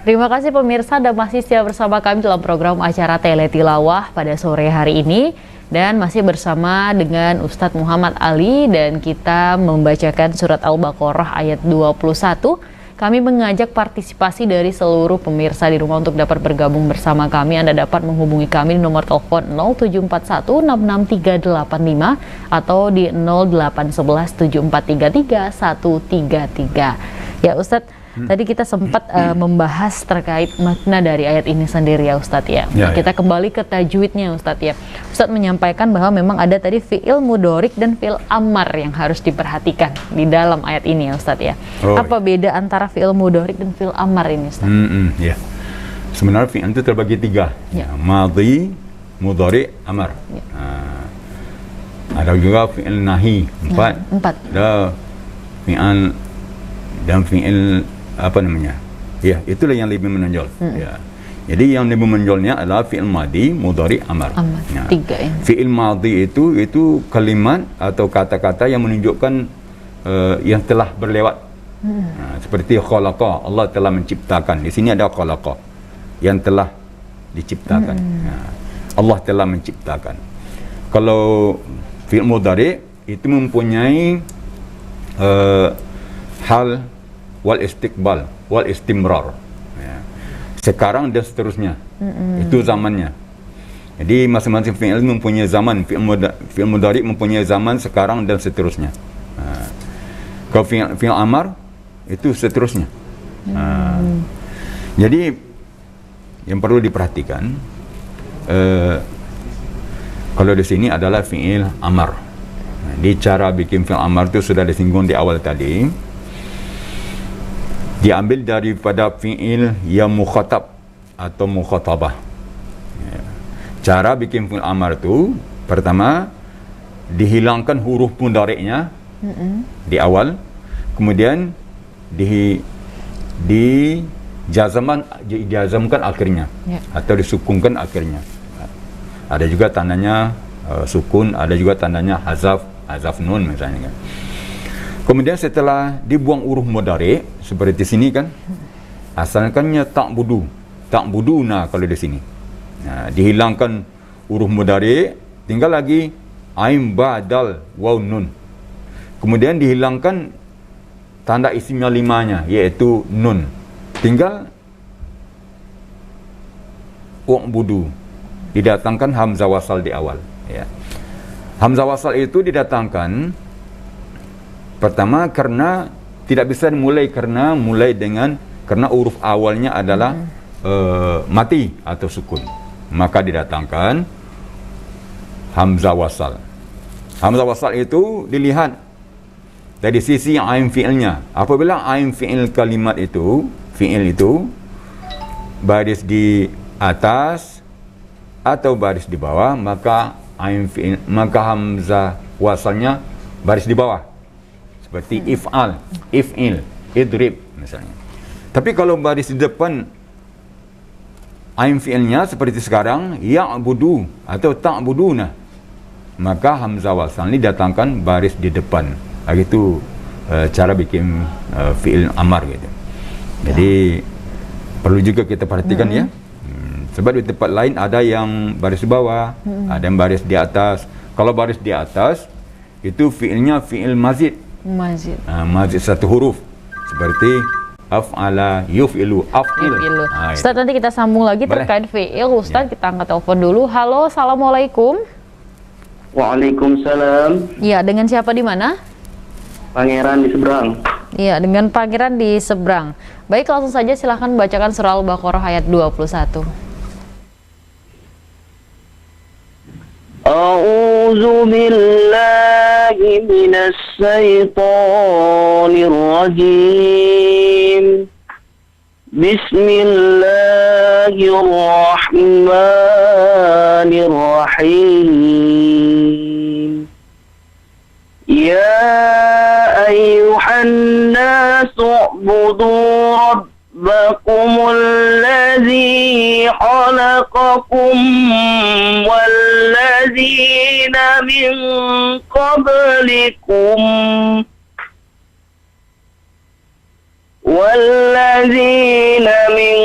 Terima kasih pemirsa dan masih setia bersama kami dalam program acara Teletilawah pada sore hari ini. Dan masih bersama dengan Ustadz Muhammad Ali dan kita membacakan surat Al-Baqarah ayat 21. Kami mengajak partisipasi dari seluruh pemirsa di rumah untuk dapat bergabung bersama kami. Anda dapat menghubungi kami di nomor telepon 0741663385 atau di 08117433 133. Ya Ustadz, tadi kita sempat membahas terkait makna dari ayat ini sendiri ya Ustadz ya. Kita kembali ke tajwidnya Ustadz ya. Ustadz menyampaikan bahwa memang ada tadi fi'il mudhorik dan fi'il amar yang harus diperhatikan di dalam ayat ini ya Ustadz ya. Apa beda antara fi'il mudhorik dan fi'il amar ini Ustadz? Ya. Sebenarnya fi'il itu terbagi 3. Madhi, mudhorik, amar. Ada juga fi'il nahi 4. Ada fi'il dan fi'il ya, itulah yang lebih menonjol. Ya. Jadi yang lebih menonjolnya adalah fi'il madhi, mudhari, amar. Ya. 3 ya. Fi'il madhi itu kalimat atau kata-kata yang menunjukkan yang telah berlewat. Seperti khalaqa, Allah telah menciptakan. Di sini ada khalaqa yang telah diciptakan. Allah telah menciptakan. Kalau fi'il mudhari itu mempunyai hal wal istiqbal wal istimrar, ya. Sekarang dan seterusnya. Itu zamannya. Jadi masing-masing fi'il mempunyai zaman. Fi'il mudhari mempunyai zaman, sekarang dan seterusnya. Kalau fi'il amar itu seterusnya. Jadi yang perlu diperhatikan kalau di sini adalah fi'il amar. Di cara bikin fi'il amar itu sudah disinggung di awal tadi. Diambil daripada fi'il yang mukhatab atau mukhatabah. Cara bikin fi'il amar itu, pertama dihilangkan huruf mudhari'nya di awal, kemudian dijazamkan akhirnya, atau disukunkan akhirnya. Ada juga tandanya sukun, ada juga tandanya hazaf nun misalnya kan. Kemudian setelah dibuang huruf mudhari seperti sini kan, asalkannya ta'buduna kalau di sini. Nah, dihilangkan huruf mudhari, tinggal lagi ain ba'dal waw nun. Kemudian dihilangkan tanda isimnya 5-nya yaitu nun. Tinggal u'budu. Didatangkan hamzah wasal di awal, ya. Hamzah wasal itu didatangkan pertama karena tidak bisa dimulai karena huruf awalnya adalah mati atau sukun, maka didatangkan hamzah wasal. Hamzah wasal itu dilihat dari sisi ain fi'ilnya. Apabila ain fi'il kalimat itu, fi'il itu baris di atas atau baris di bawah, maka hamzah wasalnya baris di bawah. Seperti if'al, if'il, idrib misalnya. Tapi kalau baris di depan ain fi'ilnya seperti sekarang ya'budu atau ta'buduna, maka hamzah wasal ini datangkan baris di depan. Itu cara bikin fi'il amar gitu. Jadi perlu juga kita perhatikan ya. Sebab di tempat lain ada yang baris di bawah, ada yang baris di atas. Kalau baris di atas itu fi'ilnya fi'il mazid. Mazid satu huruf seperti af'ala, yuf'ilu, af'il. Ustaz, nanti kita sambung lagi terkait fi'il. Ustaz, kita angkat telepon dulu. Halo, assalamualaikum. Waalaikumsalam. Iya, dengan siapa di mana? Pangeran di seberang. Iya, dengan Pangeran di seberang. Baik, langsung saja silahkan bacakan surah Al-Baqarah ayat 21. A'udzu billahi minasy syaithanir rajim. Bismillahirrahmanirrahim. Ya ayyuhan nasu u'budu rabbakumul ladzi khalaqakum walladzina min qablikum والذين من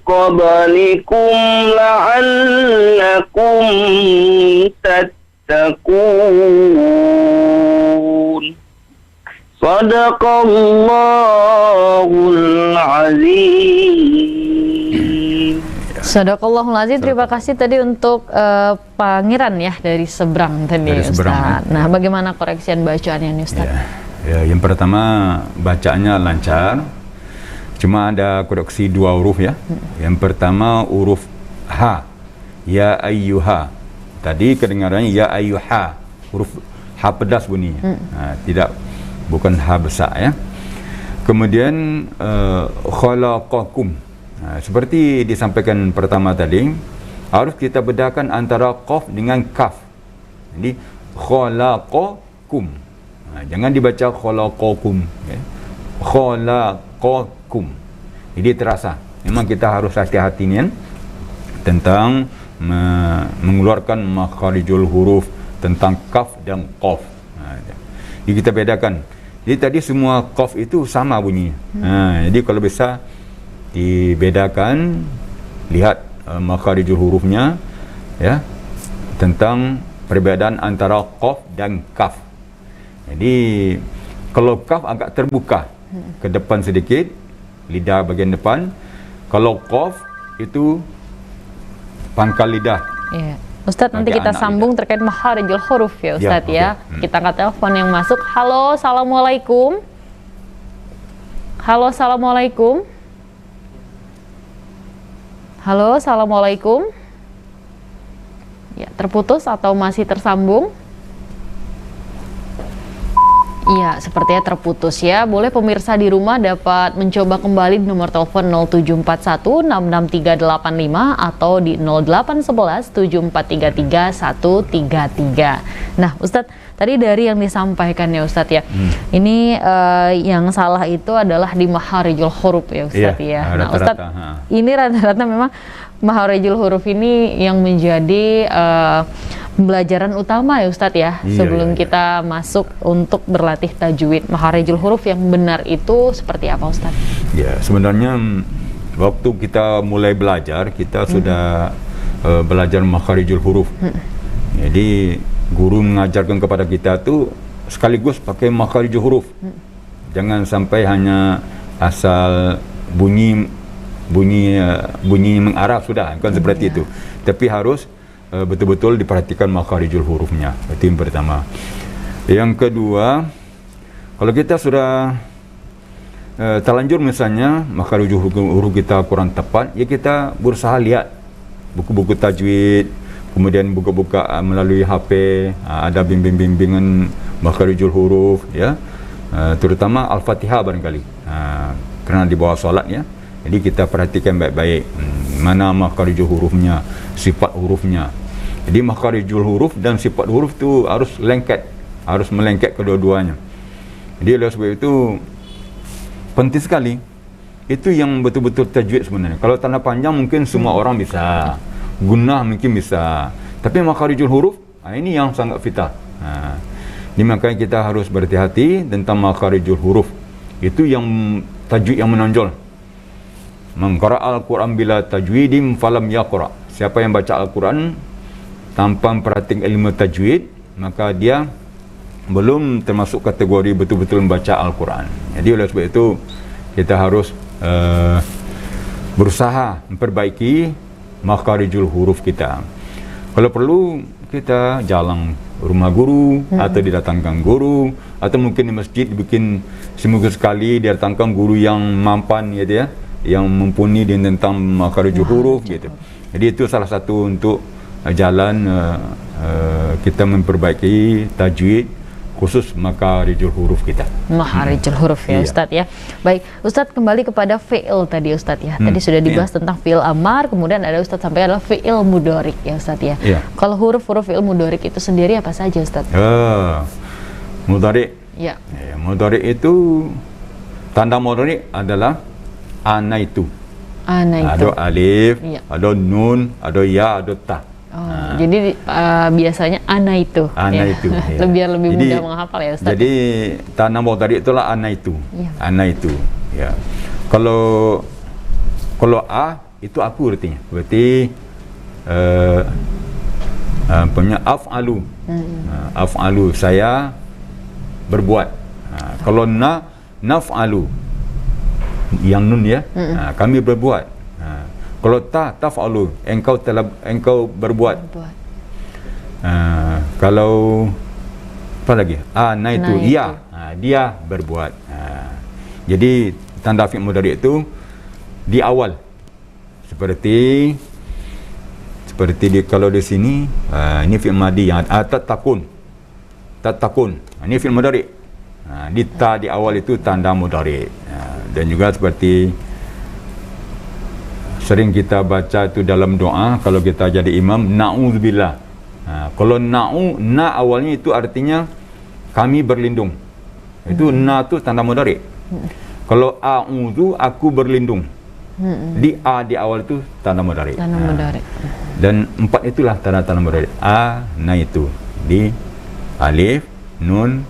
قبلكم لعلكم تتقون صدق الله العظيم. Sadaqallahul Azim. Terima kasih tadi untuk Pangeran ya dari Seberang tadi Dari Seberang, Ustaz. ya. Nah, bagaimana koreksian bacaannya nih Ustaz? Ya, yang pertama bacaannya lancar. Cuma ada koreksi dua huruf ya. Yang pertama huruf H. Ya ayyuha. Tadi kedengarannya ya ayyuha. Huruf H pedas bunyinya. Bukan H besar ya. Kemudian khalaqakum. Seperti disampaikan pertama tadi, harus kita bedakan antara qaf dengan kaf. Jadi khalaqakum. Jangan dibaca khalaqakum ya. Khalaqakum. Jadi terasa. Memang kita harus hati-hati ni tentang mengeluarkan makharijul huruf, tentang kaf dan qaf. Jadi kita bedakan. Jadi tadi semua qaf itu sama bunyinya. Jadi kalau bisa dibedakan, lihat makharijul hurufnya ya, tentang perbedaan antara qaf dan kaf. Jadi kalau kaf agak terbuka ke depan sedikit, lidah bagian depan. Kalau qaf itu pangkal lidah. Iya. Ustadz, nanti kita sambung terkait makharijul huruf ya Ustadz ya. Kita angkat telepon yang masuk. Halo, assalamualaikum. Halo, assalamualaikum. Halo, assalamualaikum. Ya, terputus atau masih tersambung? Iya, sepertinya terputus ya. Boleh pemirsa di rumah dapat mencoba kembali di nomor telepon 0741 66385 atau di 0811 7433 133. Nah, Ustadz, tadi dari yang disampaikan ya Ustadz ya. Ini yang salah itu adalah di makharijul huruf ya Ustadz ya. Nah, Ustadz, ini rata-rata memang makharijul huruf ini yang menjadi pembelajaran utama ya Ustadz ya, sebelum kita masuk untuk berlatih tajwid. Makharijul huruf yang benar itu seperti apa Ustadz? Ya, sebenarnya waktu kita mulai belajar, kita sudah belajar makharijul huruf. Jadi guru mengajarkan kepada kita tuh sekaligus pakai makharijul huruf. Jangan sampai hanya asal bunyi mengarah sudah, bukan seperti itu. Tapi harus betul-betul diperhatikan makharijul hurufnya. Itu yang pertama. Yang kedua, kalau kita sudah terlanjur misalnya makharijul huruf kita kurang tepat, ya kita berusaha lihat buku-buku tajwid, kemudian buka-buka melalui HP, ada bimbingan makharijul huruf ya, terutama Al-Fatihah barangkali, karena di bawah solat ya. Jadi kita perhatikan baik-baik mana makharijul hurufnya, sifat hurufnya. Jadi makharijul huruf dan sifat huruf itu harus lengket, harus melengket kedua-duanya. Jadi oleh sebab itu penting sekali. Itu yang betul-betul tajwid sebenarnya. Kalau tanda panjang mungkin semua orang bisa, gunnah mungkin bisa, tapi makharijul huruf ini yang sangat vital. Ini makanya kita harus berhati-hati tentang makharijul huruf. Itu yang tajwid yang menonjol. Man qara'al Quran bila tajwidim falam yaqra. Siapa yang baca Al-Quran tanpa memperhatikan ilmu tajwid, maka dia belum termasuk kategori betul-betul membaca Al-Quran. Jadi oleh sebab itu kita harus berusaha memperbaiki makharijul huruf kita. Kalau perlu kita jalan rumah guru atau didatangkan guru, atau mungkin di masjid bikin seminggu sekali didatangkan guru yang mampan gitu ya, yang mumpuni tentang makharijul huruf gitu. Jadi itu salah satu untuk jalan kita memperbaiki tajwid khusus makharijul huruf kita. Makharijul huruf ya Ustadz ya. Baik, Ustadz kembali kepada fi'il tadi Ustadz ya. Tadi sudah dibahas tentang fi'il amar, kemudian ada Ustadz sampai adalah fi'il mudorik ya Ustadz ya. Kalau huruf-huruf fi'il mudorik itu sendiri apa saja Ustadz? Mudorik. Ya. Mudorik itu tanda mudorik adalah ana itu. Ana itu. Ada alif, ada nun, ada ya, ada ta. Jadi biasanya ana itu. Ana itu. Ya. Biar lebih mudah menghafal ya Ustaz. Jadi tanda mudorik itulah ana itu. Ana itu. Ya. Kalau itu aku artinya. Berarti punya af'alu. Af'alu, saya berbuat. Kalau naf'alu, yang nun ya, kami berbuat. Kalau taf'alu, engkau berbuat. Kalau apa lagi? Itu ia, dia berbuat. Jadi tanda fi'il mudhari' itu di awal. Seperti kalau di sini ini fi'il madhi yang tatakun. Ini fi'il mudhari'. Di ta di awal itu tanda mudhari'. Dan juga seperti sering kita baca itu dalam doa kalau kita jadi imam, na'udzubillah. Kalau na awalnya itu artinya kami berlindung. Itu na itu tanda mudhari'. Kalau a'udzu, aku berlindung. Di awal itu tanda mudhari'. Dan 4 itulah tanda-tanda mudhari'. Na itu di alif, nun,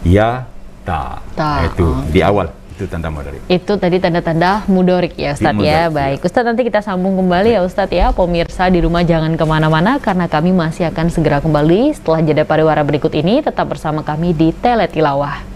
ya, ta. Itu di awal itu tanda mudhari'. Itu tadi tanda-tanda mudhari' ya Ustadz ya. Baik, Ustadz nanti kita sambung kembali ya Ustadz ya. Pemirsa di rumah jangan kemana-mana karena kami masih akan segera kembali setelah jeda pariwara berikut ini. Tetap bersama kami di Teletilawah.